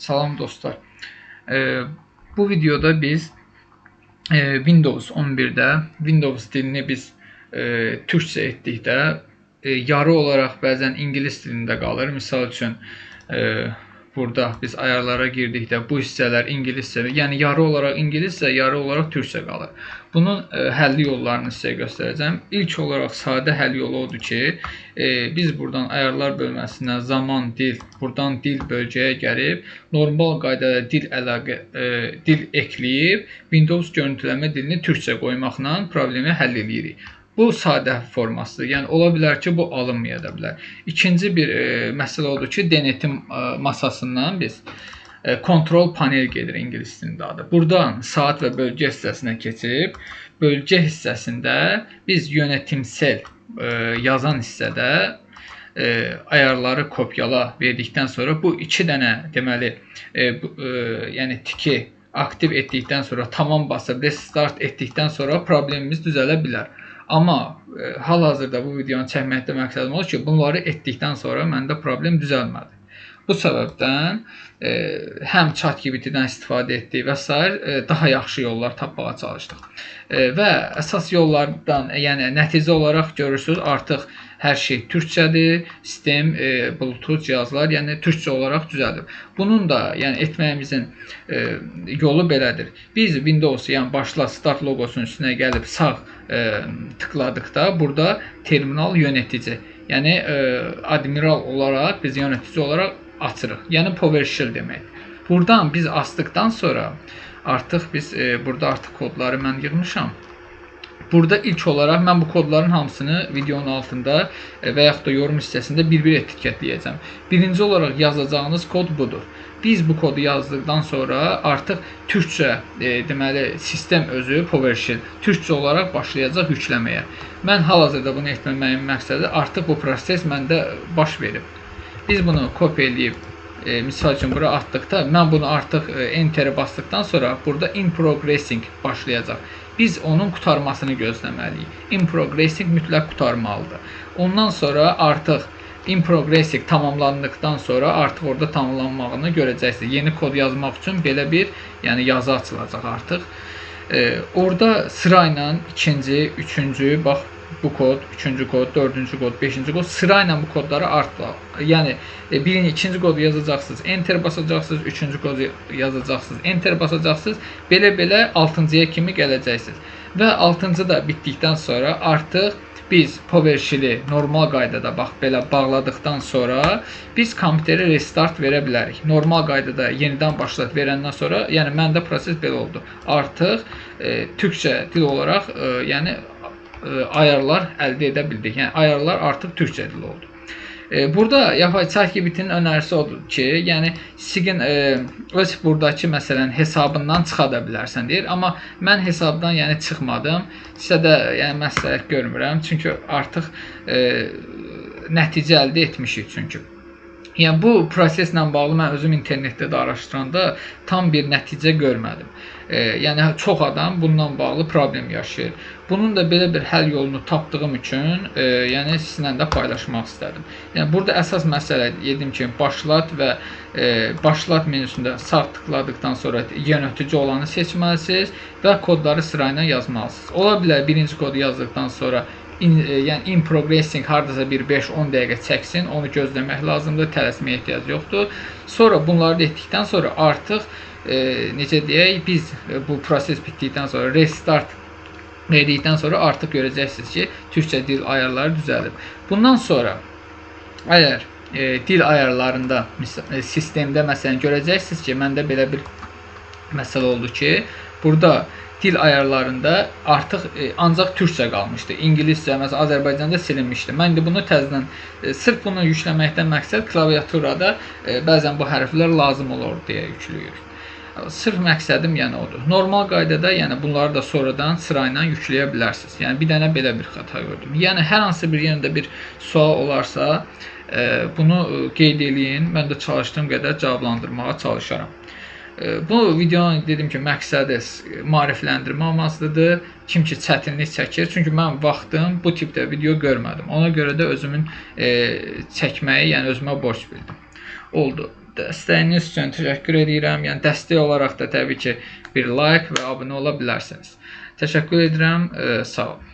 Salam dostlar. Bu videoda biz Windows 11'də Windows dilini biz türkçə etdikdə yarı olaraq bəzən ingilis dilində qalır. Misal üçün burada biz ayarlara girdikdə bu hissələr ingiliscə, yəni yarı olaraq ingiliscə, yarı olaraq türkçə qalır. Bunun həlli yollarını sizə göstərəcəm. İlk olaraq sadə həll yolu odur ki, biz buradan ayarlar bölməsindən zaman, dil, buradan dil bölgəyə gəlib, normal qaydada dil ekləyib, Windows görüntüləmə dilini türkçə qoymaqla problemi həll edirik. Bu sadə formasıdır. Yəni ola bilər ki, bu alınmaya da bilər. İkinci bir məsələ odur ki, denetim masasından biz kontrol panel gedir ingilis dilində adı. Buradan saat və bölgə hissəsinə keçib, bölgə hissəsində biz yönetimsel yazan hissədə ayarları kopyala verdikdən sonra bu iki dənə deməli yəni tiki aktiv etdikdən sonra tamam basıb restart etdikdən sonra problemimiz düzələ bilər. Amma hal-hazırda bu videonu çəkməkdə məqsədim odur ki, bunları etdikdən sonra məndə problem düzəlmədi. Bu səbəbdən həm ChatGPT-dən istifadə etdik və s. Daha yaxşı yollar tapmağa çalışdıq. Və əsas yollardan, yəni nəticə olaraq görürsünüz, artıq hər şey türkçədir, sistem, Bluetooth cihazlar, yəni türkçə olaraq düzəlib. Bunun da yəni etməyimizin yolu belədir. Biz Windows, yəni başla start logosunun üstünə gəlib sağ tıkladıqda burada terminal yönetici, yəni admiral olaraq biz yönetici olaraq açırıq. Yəni PowerShell demək. Buradan biz asdıqdan sonra artıq biz burada artıq kodları mən yığmışam. Burada ilk olaraq mən bu kodların hamısını videonun altında və yaxud da yorum hissəsində bir-bir etiketləyəcəm. Birinci olaraq yazacağınız kod budur. Biz bu kodu yazdıqdan sonra artıq türkçə deməli sistem özü PowerShell türkçə olaraq başlayacaq yükləməyə. Mən hal-hazırda bunu etməməyin məqsədi artıq bu proses məndə baş verib. Biz bunu kopya eləyib misal üçün bura atdıqda mən bunu artıq enter'e basdıqdan sonra burada in progressing başlayacaq. Biz onun qurtarmasını gözləməliyik. In progressing mütləq qurtarmalıdır. Ondan sonra artıq in progressing tamamlandıqdan sonra artıq orada tamamlanmağını görəcəksiniz. Yeni kod yazmaq üçün belə bir yəni yazı açılacaq artıq. Orada sırayla ikinci, üçüncü, bax bu kod, üçüncü kod, dördüncü kod, beşinci kod sırayla bu kodları artıraq. Yəni birinci, ikinci kodu yazacaqsınız, enter basacaqsınız, üçüncü kodu yazacaqsınız, enter basacaqsınız. Belə-belə altıncıya kimi gələcəksiniz. Və altıncı da bitdikdən sonra artıq biz PowerShell-i normal qaydada bax belə bağladıqdan sonra biz kompüterə restart verə bilərik. Normal qaydada yenidən başlat verəndən sonra, yəni məndə proses belə oldu. Artıq türkçə dil olaraq yəni ayarlar əldə edə bildik. Yəni ayarlar artıq türkçə dil oldu. Burada yapay ChatGPT-nin önərisi odur ki, yəni sigin öz buradakı məsələn hesabından çıxa da bilərsən deyir. Amma mən hesabdan yəni çıxmadım. Sizə də yəni məsləhət görmürəm. Çünki artıq nəticə əldə etmişik çünki. Yəni bu proseslə bağlı mən özüm internetdə də araşdıranda tam bir nəticə görmədim. Yəni çox adam bundan bağlı problem yaşayır. Bunun da belə bir həll yolunu tapdığım üçün yəni sizinlə də paylaşmaq istədim. Yəni burada əsas məsələ dedim ki, başlat və başlat menüsündə sağ tıkladıqdan sonra yönetici olanı seçməlisiniz və kodları sırayla yazmalısınız. Ola bilər birinci kodu yazdıqdan sonra yəni in progressing hardasa bir 5-10 dəqiqə çəksin, onu gözləmək lazımdır, tələsməyə ehtiyac yoxdur. Sonra bunları etdikdən sonra artıq necə deyək, biz bu proses bitdikdən sonra restart verdikdən sonra artıq görəcəksiniz ki, türkçə dil ayarları düzəlib. Bundan sonra əgər dil ayarlarında sistemdə məsələn görəcəksiniz ki, məndə belə bir məsələ oldu ki, burada dil ayarlarında artıq ancaq türkçə qalmışdı. İngiliscə, məsələn, Azərbaycanda silinmişdi. Mən indi bunu təzədən, sırf bunu yükləməkdən məqsəd klaviaturada bəzən bu hərflər lazım olur deyə yüklüyürük. Sırf məqsədim yəni odur. Normal qaydada yəni bunları da sonradan sırayla yükləyə bilərsiniz. Yəni bir dənə belə bir xəta gördüm. Yəni hər hansı bir yerində bir sual olarsa bunu qeyd eləyin. Mən də çalışdığım qədər cavablandırmağa çalışaram. Bu videonun dedim ki, məqsədi maarifləndirmə amanslıdır. Kim ki çətinlik çəkir. Çünki mən vaxtım bu tipdə video görmədim. Ona görə də özümün çəkməyi, yəni özümə borc bildim. Oldu. dəstəyiniz üçün təşəkkür edirəm. Yəni dəstək olaraq da təbii ki bir like və abunə ola bilərsiniz. Təşəkkür edirəm. Sağ olun.